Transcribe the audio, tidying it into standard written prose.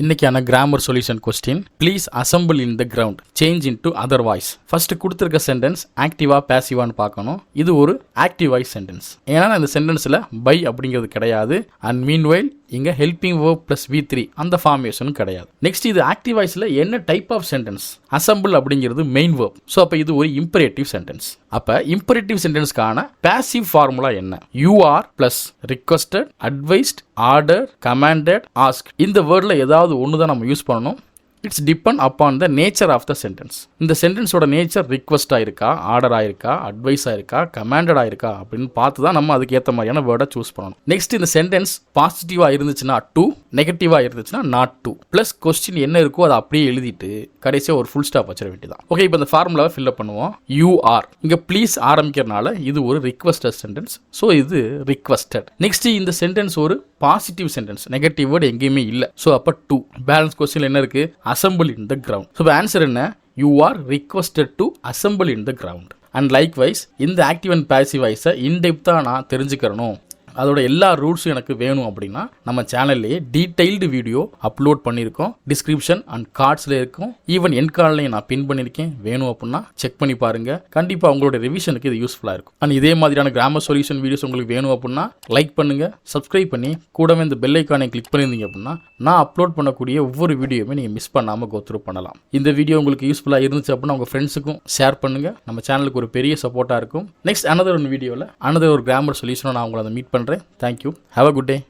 இன்னைக்கான grammar solution question, please assemble in the ground change in to other voice. First கொடுத்துருக்க sentence ஆக்டிவா பேசிவான்னு பார்க்கணும். இது ஒரு ஆக்டிவ் வாய்ஸ் சென்டென்ஸ். ஏன்னா இந்த சென்டென்ஸில் பை அப்படிங்கிறது கிடையாது. அண்ட் மீன்வைல் இங்கே ஹெல்பிங் வேர்ப் ப்ளஸ் V3 அந்த ஃபார்மேஷனும் கிடையாது. நெக்ஸ்ட் இது ஆக்டிவ் வாய்ஸில் என்ன டைப் ஆஃப் சென்டென்ஸ்? அசம்பிள் அப்படிங்கிறது மெயின் வேர்ப். ஸோ அப்போ இது ஒரு இம்பரேட்டிவ் சென்டென்ஸ். அப்போ இம்பரேட்டிவ் சென்டென்ஸ்க்கான பேசிவ் ஃபார்முலா என்ன? You are plus requested, advised, order, commanded, ask. இந்த வேர்டில் ஏதாவது ஒன்று தான் நம்ம யூஸ் பண்ணணும். It's depend upon the nature of the sentence. இந்த சென்டென்ஸோட நேச்சர் ரிக்வஸ்டாக இருக்கா, ஆர்டராக இருக்கா, அட்வைஸாக இருக்கா, கமாண்டடாக இருக்கா அப்படின்னு பார்த்து தான் நம்ம அதுக்கு ஏற்ற மாதிரியான வேர்டை சூஸ் பண்ணணும். நெக்ஸ்ட் இந்த சென்டென்ஸ் பாசிட்டிவாக இருந்துச்சுன்னா டூ, நெகட்டிவாக இருந்துச்சுன்னா நாட் டூ. ப்ளஸ் கொஸ்டின் என்ன இருக்கோ அதை அப்படியே எழுதிட்டு கடைசியாக ஒரு ஃபுல் ஸ்டாப் வச்சிட வேண்டியதான். ஓகே, இப்போ இந்த ஃபார்முலாவை ஃபில்அப் பண்ணுவோம். யூ ஆர் இங்கே ப்ளீஸ் ஆரம்பிக்கிறனால இது ஒரு ரிக்வஸ்டட் சென்டென்ஸ். ஸோ இது ரிக்வஸ்டட். நெக்ஸ்ட் இந்த சென்டென்ஸ் ஒரு பாசிட்டிவ் சென்டென்ஸ், நெகட்டிவ் வேர்டு எங்கேயுமே இல்லை. ஸோ அப்போ டூ. பேலன்ஸ் கொஸ்டின் என்ன இருக்கு? Assemble in the ground. So answer என்ன? You are requested to assemble in the ground. And likewise இந்த ஆக்டிவ் அண்ட் பேசிவ் வாய்ஸை இன்டெப்த்தாக நான் தெரிஞ்சுக்கிறணும், அதோட எல்லா ரூல்ஸும் எனக்கு வேணும் அப்படின்னா நம்ம சேனல்லையே டீடைல்டு வீடியோ அப்லோட் பண்ணியிருக்கோம். டிஸ்கிரிப்ஷன் அண்ட் கார்ட்ஸில் இருக்கும். ஈவன் என் கார்ட்லையும் நான் பின் பண்ணியிருக்கேன். வேணும் அப்படின்னா செக் பண்ணி பாருங்க. கண்டிப்பாக உங்களோட ரிவிஷனுக்கு இது யூஸ்ஃபுல்லாக இருக்கும். அண்ட் இதே மாதிரியான கிராமர் சொல்யூஷன் வீடியோஸ் உங்களுக்கு வேணும் அப்படின்னா லைக் பண்ணுங்க, சப்ஸ்கிரைப் பண்ணி கூடவே இந்த பெல் ஐக்கானை கிளிக் பண்ணியிருந்தீங்க அப்படின்னா நான் அப்லோட் பண்ணக்கூடிய ஒவ்வொரு வீடியோவுமே நீங்கள் மிஸ் பண்ணாமல் கோத்ரூ பண்ணலாம். இந்த வீடியோ உங்களுக்கு யூஸ்ஃபுல்லாக இருந்துச்சு அப்படின்னா உங்கள் ஃப்ரெண்ட்ஸுக்கும் ஷேர் பண்ணுங்க. நம்ம சேனலுக்கு ஒரு பெரிய சப்போர்ட்டாக இருக்கும். நெக்ஸ்ட் அனதர் ஒரு வீடியோவில் அனதர் ஒரு கிராமர் சொல்யூஷனை நான் உங்களை அதை மீட் பண்ணுறேன். Thank you. Have a good day.